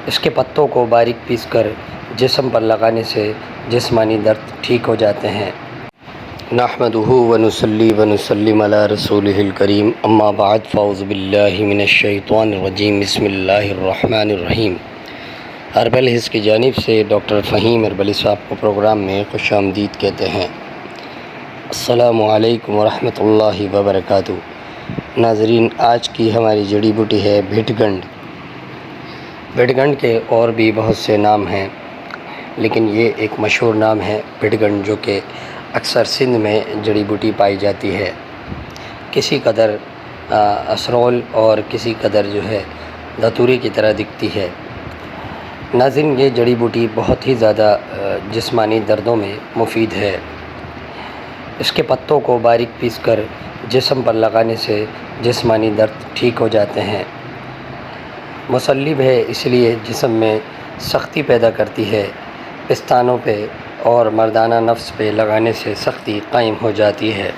اس کے پتوں کو باریک پیس کر جسم پر لگانے سے جسمانی درد ٹھیک ہو جاتے ہیں۔ نحمدہ ونصلی ونسلم علی رسولہ الکریم، اما بعد، فاعوذ باللہ من الشیطان الرجیم، بسم اللہ الرحمن الرحیم۔ ہربل ہلز کی جانب سے ڈاکٹر فہیم ہربلی صاحب کو پروگرام میں خوش آمدید کہتے ہیں۔ السلام علیکم ورحمۃ اللہ وبرکاتہ۔ ناظرین، آج کی ہماری جڑی بوٹی ہے بھٹ گنڈ۔ بھٹ گنڈ کے اور بھی بہت سے نام ہیں، لیکن یہ ایک مشہور نام ہے بھٹ گنڈ، جو کہ اکثر سندھ میں جڑی بوٹی پائی جاتی ہے۔ کسی قدر اسرول اور کسی قدر جو ہے دھتوری کی طرح دکھتی ہے۔ ناظرین، یہ جڑی بوٹی بہت ہی زیادہ جسمانی دردوں میں مفید ہے۔ اس کے پتوں کو باریک پیس کر جسم پر لگانے سے جسمانی درد ٹھیک ہو جاتے ہیں۔ مسلب ہے، اس لیے جسم میں سختی پیدا کرتی ہے۔ پستانوں پہ اور مردانہ نفس پہ لگانے سے سختی قائم ہو جاتی ہے۔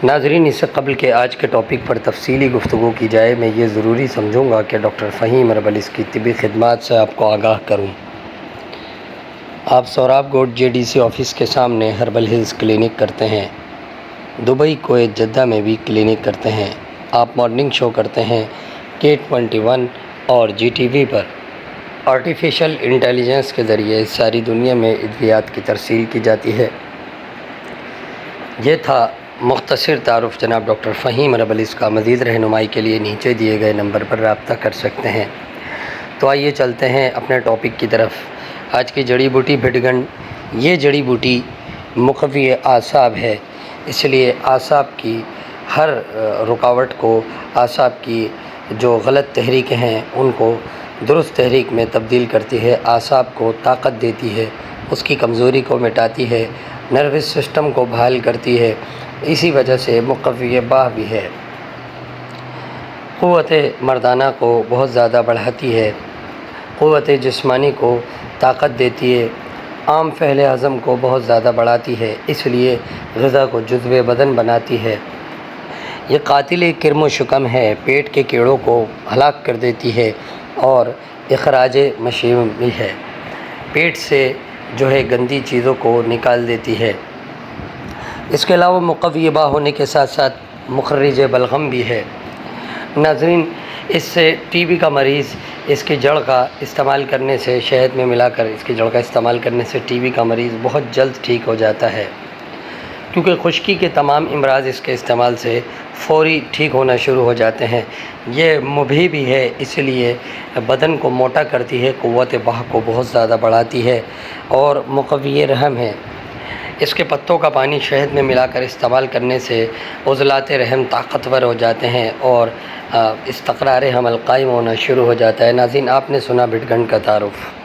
ناظرین، اس سے قبل کہ آج کے ٹاپک پر تفصیلی گفتگو کی جائے، میں یہ ضروری سمجھوں گا کہ ڈاکٹر فہیم ہربلی کی طبی خدمات سے آپ کو آگاہ کروں۔ آپ سوراب گوٹ JDC آفس کے سامنے ہربل ہلز کلینک کرتے ہیں۔ دبئی، کویت، جدہ میں بھی کلینک کرتے ہیں۔ آپ مارننگ شو کرتے ہیں K21 اور GTV پر۔ آرٹیفیشل انٹیلیجنس کے ذریعے ساری دنیا میں ادویات کی ترسیل کی جاتی ہے۔ یہ تھا مختصر تعارف جناب ڈاکٹر فہیم ہربلی کا۔ مزید رہنمائی کے لیے نیچے دیے گئے نمبر پر رابطہ کر سکتے ہیں۔ تو آئیے چلتے ہیں اپنے ٹاپک کی طرف۔ آج کی جڑی بوٹی بھٹ گنڈ۔ یہ جڑی بوٹی مقوی اعصاب ہے، اس لیے اعصاب کی ہر رکاوٹ کو، اعصاب کی جو غلط تحریکیں ہیں ان کو درست تحریک میں تبدیل کرتی ہے، اعصاب کو طاقت دیتی ہے، اس کی کمزوری کو مٹاتی ہے، نروس سسٹم کو بحال کرتی ہے، اسی وجہ سے مقوی باہ بھی ہے۔ قوت مردانہ کو بہت زیادہ بڑھاتی ہے، قوت جسمانی کو طاقت دیتی ہے، عام فعل ہضم کو بہت زیادہ بڑھاتی ہے، اس لیے غذا کو جزو بدن بناتی ہے۔ یہ قاتل کرم و شکم ہے، پیٹ کے کیڑوں کو ہلاک کر دیتی ہے اور اخراج مشیم بھی ہے، پیٹ سے جو ہے گندی چیزوں کو نکال دیتی ہے۔ اس کے علاوہ مقوی باہ ہونے کے ساتھ ساتھ مخرج بلغم بھی ہے۔ ناظرین، اس سے TB کا مریض اس کی جڑ کا استعمال کرنے سے، شہد میں ملا کر اس کی جڑ کا استعمال کرنے سے TB کا مریض بہت جلد ٹھیک ہو جاتا ہے، کیونکہ خشکی کے تمام امراض اس کے استعمال سے فوری ٹھیک ہونا شروع ہو جاتے ہیں۔ یہ مبھی بھی ہے، اس لیے بدن کو موٹا کرتی ہے، قوت باہ کو بہت زیادہ بڑھاتی ہے اور مقوی رحم ہے۔ اس کے پتوں کا پانی شہد میں ملا کر استعمال کرنے سے عضلات رحم طاقتور ہو جاتے ہیں اور استقرار حمل قائم ہونا شروع ہو جاتا ہے۔ ناظرین، آپ نے سنا بھٹ گنڈ کا تعارف۔